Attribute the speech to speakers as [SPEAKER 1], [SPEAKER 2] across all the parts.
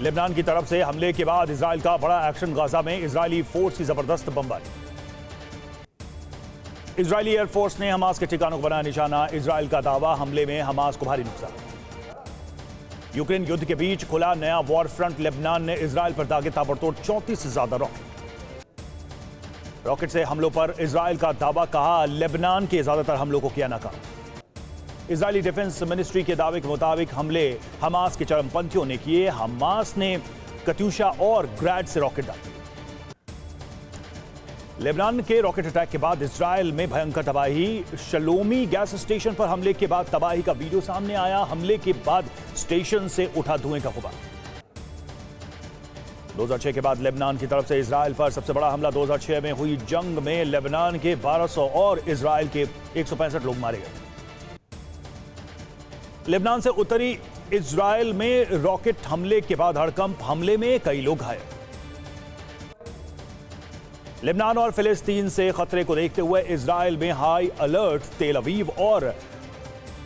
[SPEAKER 1] Lebanon की तरफ से हमले के बाद इजराइल का बड़ा एक्शन। गाजा में इजरायली फोर्स की जबरदस्त बमबारी। इजरायली एयरफोर्स ने हमास के ठिकानों को बनाया निशाना। इजराइल का दावा, हमले में हमास को भारी नुकसान। यूक्रेन युद्ध के बीच खुला नया वॉर फ्रंट। लेबनान ने इजराइल पर दागे ताबड़तोड़ 34 से ज्यादा रॉकेट से हमलों पर इजराइल का दावा। कहा, लेबनान के ज्यादातर हमलों को किया नाकाम। इजरायली डिफेंस मिनिस्ट्री के दावे के मुताबिक हमले हमास के चरमपंथियों ने किए। हमास ने कत्यूशा और ग्रैड से रॉकेट डाले। लेबनान के रॉकेट अटैक के बाद इजराइल में भयंकर तबाही। शलोमी गैस स्टेशन पर हमले के बाद तबाही का वीडियो सामने आया। हमले के बाद स्टेशन से उठा धुएं का गुबार। 2006 के बाद लेबनान की तरफ से इजराइल पर सबसे बड़ा हमला। 2006 में हुई जंग में लेबनान के 1200 और इजराइल के 165 लोग मारे गए। लेबनान से उत्तरी इजराइल में रॉकेट हमले के बाद हड़कंप। हमले में कई लोग घायल। लेबनान और फिलिस्तीन से खतरे को देखते हुए इजराइल में हाई अलर्ट। तेल अवीव और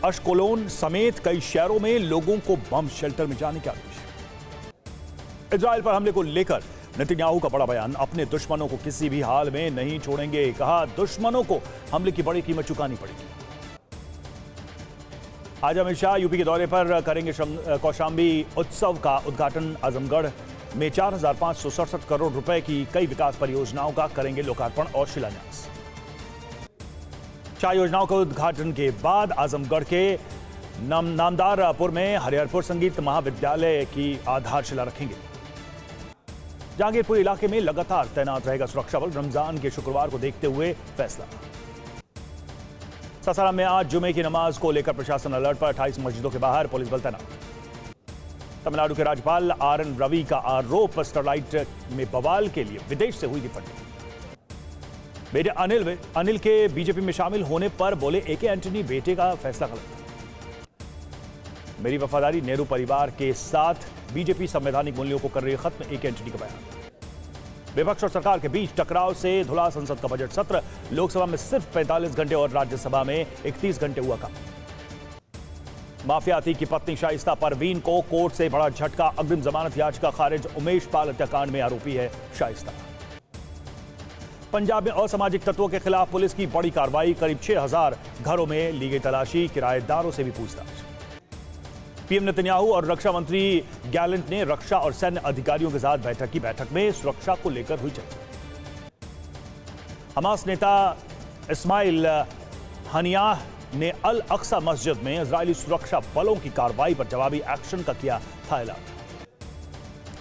[SPEAKER 1] अशकोलोन समेत कई शहरों में लोगों को बम शेल्टर में जाने के आदेश। इजराइल पर हमले को लेकर नेतन्याहू का बड़ा बयान। अपने दुश्मनों को किसी भी हाल में नहीं छोड़ेंगे। कहा, दुश्मनों को हमले की बड़ी कीमत चुकानी पड़ेगी। आज अमित शाह यूपी के दौरे पर करेंगे कौशाम्बी उत्सव का उद्घाटन। आजमगढ़ में 4,567 करोड़ रुपए की कई विकास परियोजनाओं का करेंगे लोकार्पण और शिलान्यास। 4 योजनाओं के उद्घाटन के बाद आजमगढ़ के नामदारपुर में हरिहरपुर संगीत महाविद्यालय की आधारशिला रखेंगे। जहांगीरपुर इलाके में लगातार तैनात रहेगा सुरक्षा बल। रमजान के शुक्रवार को देखते हुए फैसला। सासाराम में आज जुमे की नमाज को लेकर प्रशासन अलर्ट पर। 28 मस्जिदों के बाहर पुलिस बल तैनात। तमिलनाडु के राज्यपाल आर.एन. रवि का आरोप, स्टरलाइट में बवाल के लिए विदेश से हुई थी फंडिंग। बेटे अनिल के बीजेपी में शामिल होने पर बोले ए.के. एंटनी, बेटे का फैसला गलत था। मेरी वफादारी नेहरू परिवार के साथ। बीजेपी संवैधानिक मूल्यों को कर रही खत्म, ए.के. एंटनी का बयान। विपक्ष और सरकार के बीच टकराव से धुला संसद का बजट सत्र। लोकसभा में सिर्फ 45 घंटे और राज्यसभा में 31 घंटे हुआ काम। माफियाती की पत्नी शाइस्ता परवीन को कोर्ट से बड़ा झटका। अग्रिम जमानत याचिका खारिज। उमेश पाल हत्याकांड में आरोपी है शाइस्ता। पंजाब में असामाजिक तत्वों के खिलाफ पुलिस की बड़ी कार्रवाई। करीब 6,000 घरों में ली गई तलाशी। किराएदारों से भी पूछताछ। पीएम नेतन्याहू और रक्षा मंत्री गैलेंट ने रक्षा और सैन्य अधिकारियों के साथ बैठक की। बैठक में सुरक्षा को लेकर हुई चर्चा। हमास नेता इस्माइल हनियाह ने अल अक्सा मस्जिद में इजरायली सुरक्षा बलों की कार्रवाई पर जवाबी एक्शन का किया था ऐलान।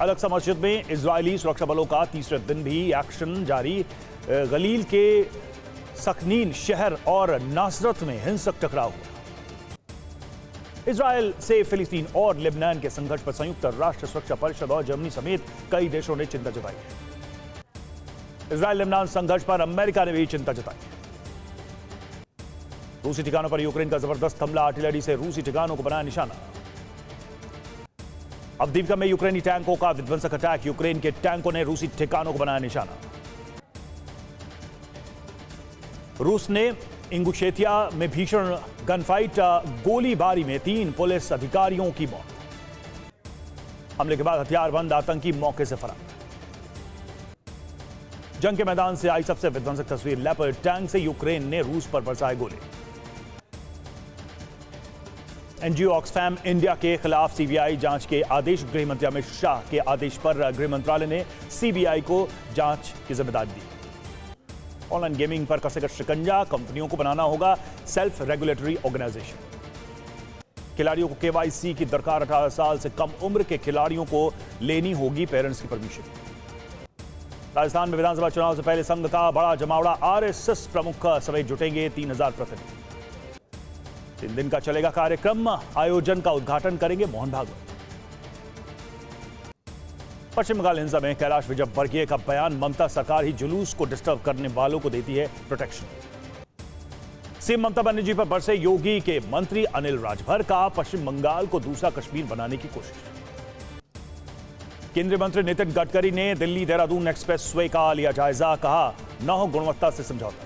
[SPEAKER 1] अल अक्सा मस्जिद में इजरायली सुरक्षा बलों का तीसरे दिन भी एक्शन जारी। गलील के सकनीन शहर और नासरत में हिंसक टकराव हुआ। इजरायल से फिलिस्तीन और लेबनान के संघर्ष पर संयुक्त राष्ट्र सुरक्षा परिषद और जर्मनी समेत कई देशों ने चिंता जताई है। इजरायल लेबनान संघर्ष पर अमेरिका ने भी चिंता जताई। रूसी ठिकानों पर यूक्रेन का जबरदस्त हमला। आर्टिलरी से रूसी ठिकानों को बनाया निशाना। अवदीपका में यूक्रेनी टैंकों का विध्वंसक अटैक। यूक्रेन के टैंकों ने रूसी ठिकानों को बनाया निशाना। रूस ने इंगुशेतिया में भीषण गनफाइट। गोलीबारी में 3 पुलिस अधिकारियों की मौत। हमले के बाद हथियारबंद आतंकी मौके से फरार। जंग के मैदान से आई सबसे विध्वंसक तस्वीर। लेपर्ड टैंक से यूक्रेन ने रूस पर बरसाए गोले। एनजीओ ऑक्सफैम इंडिया के खिलाफ सीबीआई जांच के आदेश। गृह मंत्री अमित शाह के आदेश पर गृह मंत्रालय ने सीबीआई को जांच की जिम्मेदारी दी। ऑनलाइन गेमिंग पर कसेगा शिकंजा। कंपनियों को बनाना होगा सेल्फ रेगुलेटरी ऑर्गेनाइजेशन। खिलाड़ियों को केवाईसी की दरकार। 18 साल से कम उम्र के खिलाड़ियों को लेनी होगी पेरेंट्स की परमिशन। राजस्थान में विधानसभा चुनाव से पहले संघ का बड़ा जमावड़ा। आरएसएस प्रमुख समेत जुटेंगे 3,000 प्रतिनिधि। 3 दिन का चलेगा कार्यक्रम। आयोजन का उद्घाटन करेंगे मोहन भागवत। पश्चिम बंगाल हिंसा में कैलाश विजयवर्गीय का बयान। ममता सरकार ही जुलूस को डिस्टर्ब करने वालों को देती है प्रोटेक्शन। सीएम ममता बनर्जी पर बरसे योगी के मंत्री अनिल राजभर का। पश्चिम बंगाल को दूसरा कश्मीर बनाने की कोशिश। केंद्रीय मंत्री नितिन गडकरी ने दिल्ली देहरादून एक्सप्रेसवे का लिया जायजा। कहा, न हो गुणवत्ता से समझौता।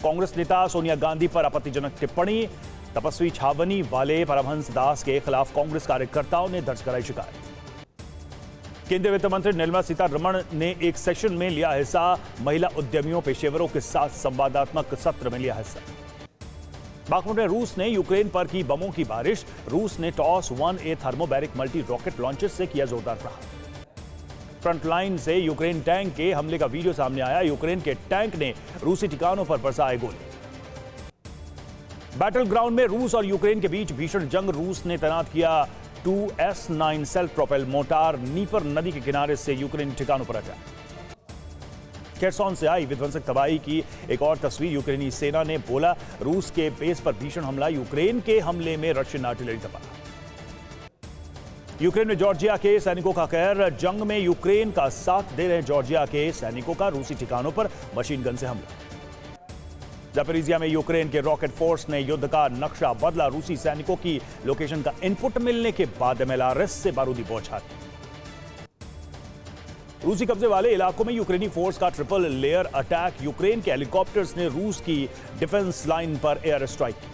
[SPEAKER 1] कांग्रेस नेता सोनिया गांधी पर आपत्तिजनक टिप्पणी। तपस्वी छावनी वाले परमहंस दास के खिलाफ कांग्रेस कार्यकर्ताओं ने दर्ज कराई शिकायत। केंद्रीय वित्त मंत्री निर्मला सीतारमण ने एक सेशन में लिया हिस्सा। महिला उद्यमियों पेशेवरों के साथ संवादात्मक सत्र में लिया हिस्सा। बागपत में रूस ने यूक्रेन पर की बमों की बारिश। रूस ने toss 1A thermobaric multi rocket launcher से किया जोरदार प्रहार। फ्रंटलाइन से यूक्रेन टैंक के हमले का वीडियो सामने आया। यूक्रेन के टैंक ने रूसी ठिकानों पर बरसाए गोले। बैटल ग्राउंड में रूस और यूक्रेन के बीच भीषण जंग। रूस ने तैनात किया 2S9 self propel motor. Dnieper नदी के किनारे से यूक्रेनी ठिकानों पर अटैक। खेरसॉन से आई विध्वंसक तबाही की एक और तस्वीर। यूक्रेनी सेना ने बोला रूस के बेस पर भीषण हमला। यूक्रेन के हमले में रशियन आर्टिलरी तबाह। यूक्रेन में जॉर्जिया के सैनिकों का कहर। जंग में यूक्रेन का साथ दे रहे जॉर्जिया के सैनिकों का रूसी ठिकानों पर मशीन गन से हमला। ज़ापोरिज़िया में यूक्रेन के रॉकेट फोर्स ने युद्ध का नक्शा बदला। रूसी सैनिकों की लोकेशन का इनपुट मिलने के बाद MLRS से बारूदी बौछार। रूसी कब्जे वाले इलाकों में यूक्रेनी फोर्स का ट्रिपल लेयर अटैक। यूक्रेन के हेलीकॉप्टर्स ने रूस की डिफेंस लाइन पर एयर स्ट्राइक की।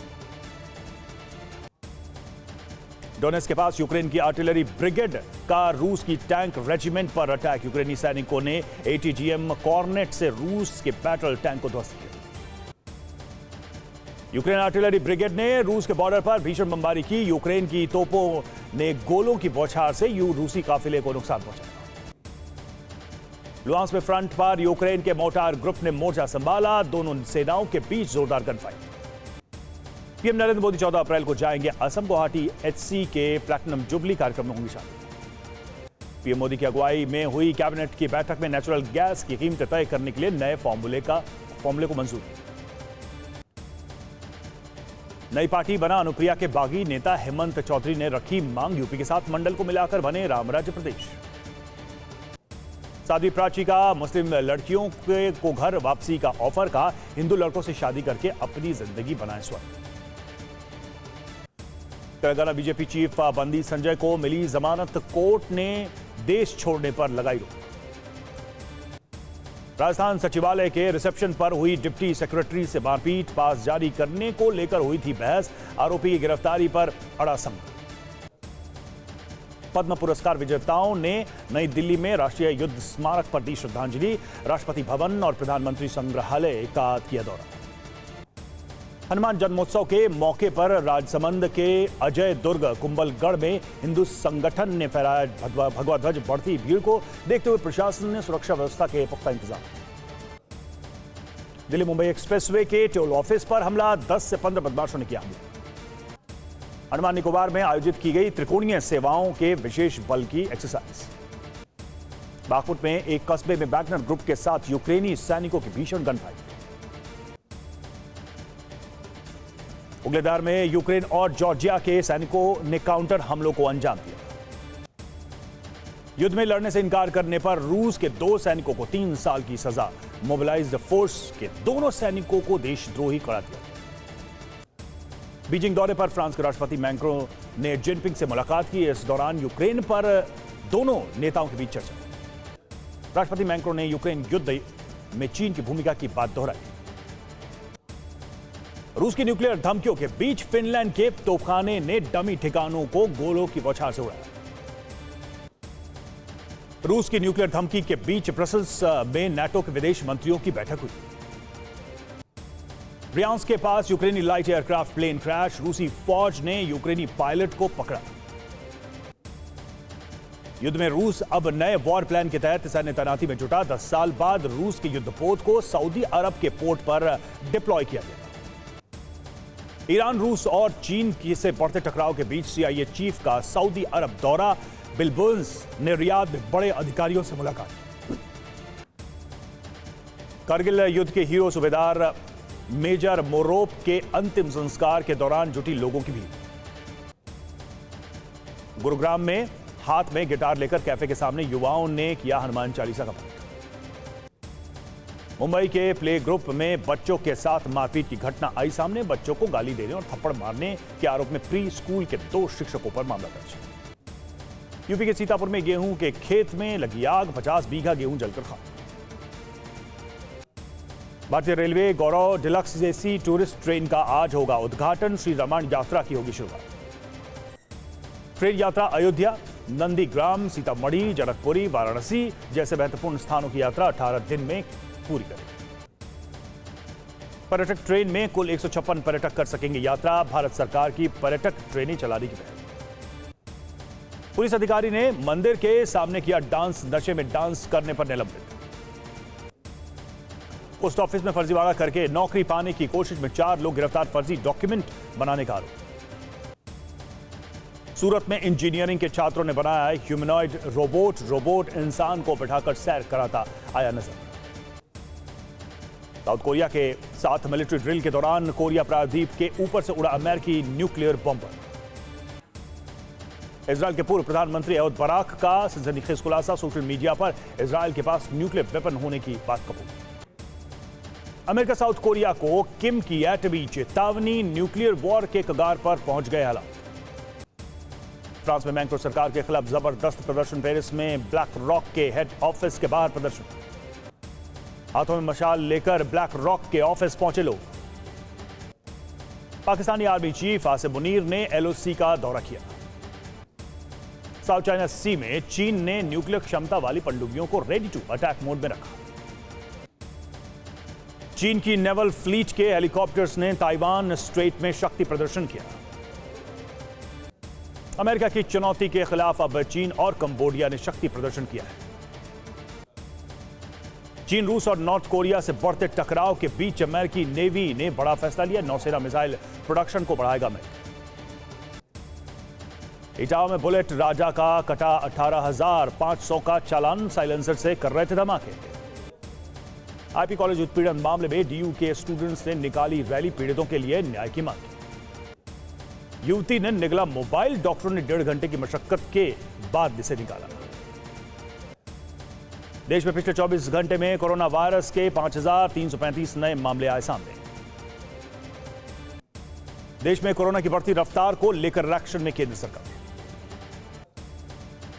[SPEAKER 1] डोनेट्स्क के पास यूक्रेन की आर्टिलरी ब्रिगेड का रूस की टैंक रेजिमेंट पर अटैक। यूक्रेनी सैनिकों ने ATGM कॉर्नेट से रूस के बैटल टैंक को ध्वस्त किया। यूक्रेन आर्टिलरी ब्रिगेड ने रूस के बॉर्डर पर भीषण बमबारी की। यूक्रेन की तोपों ने गोलों की बौछार से रूसी काफिले को नुकसान पहुंचाया। लुहांस्क में फ्रंट पर यूक्रेन के मोर्टार ग्रुप ने मोर्चा संभाला। दोनों सेनाओं के बीच जोरदार गनफाइट। पीएम नरेंद्र मोदी 14 अप्रैल को जाएंगे असम। गुवाहाटी HC के प्लैटिनम जुबली कार्यक्रम में होंगी शामिल। पीएम मोदी की अगुवाई में हुई कैबिनेट की बैठक में नेचुरल गैस की कीमतें तय करने के लिए नए फॉर्मूले को मंजूरी। नई पार्टी बना अनुप्रिया के बागी नेता हेमंत चौधरी ने रखी मांग। यूपी के साथ मंडल को मिलाकर बने रामराज्य प्रदेश। साध्वी प्राची का मुस्लिम लड़कियों को घर वापसी का ऑफर का। हिंदू लड़कों से शादी करके अपनी जिंदगी बनाए स्वर्ग। तेलंगाना बीजेपी चीफ बंदी संजय को मिली जमानत। कोर्ट ने देश छोड़ने पर लगाई रोक। राजस्थान सचिवालय के रिसेप्शन पर हुई डिप्टी सेक्रेटरी से मारपीट। पास जारी करने को लेकर हुई थी बहस। आरोपी की गिरफ्तारी पर अड़ा संघर्ष। पद्म पुरस्कार विजेताओं ने नई दिल्ली में राष्ट्रीय युद्ध स्मारक पर दी श्रद्धांजलि। राष्ट्रपति भवन और प्रधानमंत्री संग्रहालय का किया दौरा। हनुमान जन्मोत्सव के मौके पर राजसमंद के अजय दुर्ग कुंभलगढ़ में हिंदू संगठन ने फहराया भगवा ध्वज। बढ़ती भीड़ को देखते हुए प्रशासन ने सुरक्षा व्यवस्था के पुख्ता इंतजाम। दिल्ली मुंबई एक्सप्रेसवे के टोल ऑफिस पर हमला। 10 से 15 बदमाशों ने किया हमला। अंडमान निकोबार में आयोजित की गई त्रिकोणीय सेवाओं के विशेष बल की एक्सरसाइज। बागपत में एक कस्बे में वैगनर ग्रुप के साथ यूक्रेनी सैनिकों की भीषण गनफाइट। उगलेदार में यूक्रेन और जॉर्जिया के सैनिकों ने काउंटर हमलों को अंजाम दिया। युद्ध में लड़ने से इनकार करने पर रूस के 2 सैनिकों को 3 साल की सजा। मोबिलाइज्ड फोर्स के दोनों सैनिकों को देशद्रोही करार दिया। बीजिंग दौरे पर फ्रांस के राष्ट्रपति मैक्रों ने जिनपिंग से मुलाकात की। इस दौरान यूक्रेन पर दोनों नेताओं के बीच चर्चा। राष्ट्रपति मैक्रों ने यूक्रेन युद्ध में चीन की भूमिका की बात दोहराई। रूस की न्यूक्लियर धमकियों के बीच फिनलैंड के तोपखाने ने डमी ठिकानों को गोलों की बौछार से उड़ाया। रूस की न्यूक्लियर धमकी के बीच ब्रसेल्स में नाटो के विदेश मंत्रियों की बैठक हुई। ब्रियांस्क के पास यूक्रेनी लाइट एयरक्राफ्ट प्लेन क्रैश। रूसी फौज ने यूक्रेनी पायलट को पकड़ा। युद्ध में रूस अब नए वॉर प्लान के तहत सैन्य तैनाती में जुटा। 10 साल बाद रूस के युद्धपोत को सऊदी अरब के पोर्ट पर डिप्लॉय किया गया। ईरान, रूस और चीन से बढ़ते टकराव के बीच CIA चीफ का सऊदी अरब दौरा। बिल बुर्न्स ने रियाद में बड़े अधिकारियों से मुलाकात की। कारगिल युद्ध के हीरो सूबेदार मेजर मोरोप के अंतिम संस्कार के दौरान जुटी लोगों की भीड़। गुरुग्राम में हाथ में गिटार लेकर कैफे के सामने युवाओं ने किया हनुमान चालीसा का पाठ। मुंबई के प्ले ग्रुप में बच्चों के साथ मारपीट की घटना आई सामने। बच्चों को गाली देने और थप्पड़ मारने के आरोप में प्री स्कूल के 2 शिक्षकों पर मामला दर्ज। यूपी के सीतापुर में गेहूं के खेत में लगी आग। 50 बीघा गेहूं जलकर खाक। भारतीय रेलवे गौरव डिलक्स जैसी टूरिस्ट ट्रेन का आज होगा उद्घाटन। श्री रामायण यात्रा की होगी शुरुआत। ट्रेन यात्रा अयोध्या, नंदीग्राम, सीतामढ़ी, जनकपुरी, वाराणसी जैसे महत्वपूर्ण स्थानों की यात्रा 18 दिन में पूरी करेगी। पर्यटक ट्रेन में कुल 156 पर्यटक कर सकेंगे यात्रा। भारत सरकार की पर्यटक ट्रेनें चलाने की पहल। पुलिस अधिकारी ने मंदिर के सामने किया डांस, नशे में डांस करने पर निलंबित। पोस्ट ऑफिस में फर्जीवाड़ा करके नौकरी पाने की कोशिश में 4 लोग गिरफ्तार, फर्जी डॉक्यूमेंट बनाने का आरोप। सूरत में इंजीनियरिंग के छात्रों ने बनाया ह्यूमनॉइड रोबोट इंसान को बिठाकर सैर कराता आया नजर। साउथ कोरिया के साथ मिलिट्री ड्रिल के दौरान कोरिया प्रायद्वीप के ऊपर से उड़ा अमेरिकी न्यूक्लियर बॉम्बर। इजरायल के पूर्व प्रधानमंत्री एहूद बाराक का सनसनीखेज खुलासा, सोशल मीडिया पर इजरायल के पास न्यूक्लियर वेपन होने की बात कबूल। अमेरिका साउथ कोरिया को किम की एटमी चेतावनी, न्यूक्लियर वॉर के कगार पर पहुंच गए हालात। फ्रांस में मैक्रो सरकार के खिलाफ जबरदस्त प्रदर्शन, पेरिस में ब्लैक रॉक के हेड ऑफिस के बाहर प्रदर्शन, हाथों में मशाल लेकर ब्लैक रॉक के ऑफिस पहुंचे लोग। पाकिस्तानी आर्मी चीफ आसिम मुनीर ने एलओसी का दौरा किया। साउथ चाइना सी में चीन ने न्यूक्लियर क्षमता वाली पनडुब्बियों को रेडी टू अटैक मोड में रखा। चीन की नेवल फ्लीट के हेलीकॉप्टर्स ने ताइवान स्ट्रेट में शक्ति प्रदर्शन किया। अमेरिका की चुनौती के खिलाफ अब चीन और कंबोडिया ने शक्ति प्रदर्शन किया है। चीन, रूस और नॉर्थ कोरिया से बढ़ते टकराव के बीच अमेरिकी नेवी ने बड़ा फैसला लिया। नौसेना मिसाइल प्रोडक्शन को बढ़ाएगा अमेरिका। इटावा में बुलेट राजा का कटा 18,500 का चालान, साइलेंसर से कर रहे थे धमाके। आईपी कॉलेज उत्पीड़न मामले में डीयू के स्टूडेंट्स ने निकाली रैली, पीड़ितों के लिए न्याय की मांग की। युवती ने निगला मोबाइल, डॉक्टरों ने 1.5 घंटे की मशक्कत के बाद इसे निकाला। देश में पिछले 24 घंटे में कोरोना वायरस के 5,335 नए मामले आए सामने। देश में कोरोना की बढ़ती रफ्तार को लेकर एक्शन में केंद्र सरकार।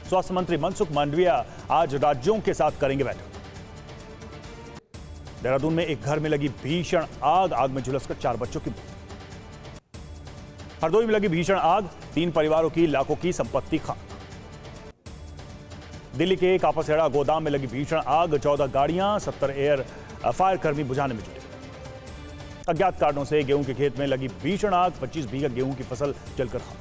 [SPEAKER 1] स्वास्थ्य मंत्री मनसुख मांडविया आज राज्यों के साथ करेंगे बैठक। देहरादून में एक घर में लगी भीषण आग में झुलसकर 4 बच्चों की मौत। हरदोई में लगी भीषण आग, 3 परिवारों की लाखों की संपत्ति खाक। दिल्ली के कापासेड़ा गोदाम में लगी भीषण आग, 14 गाड़ियां, 70 एयर फायर कर्मी बुझाने में जुटे। अज्ञात कारणों से गेहूं के खेत में लगी भीषण आग, 25 बीघा गेहूं की फसल जलकर खाक।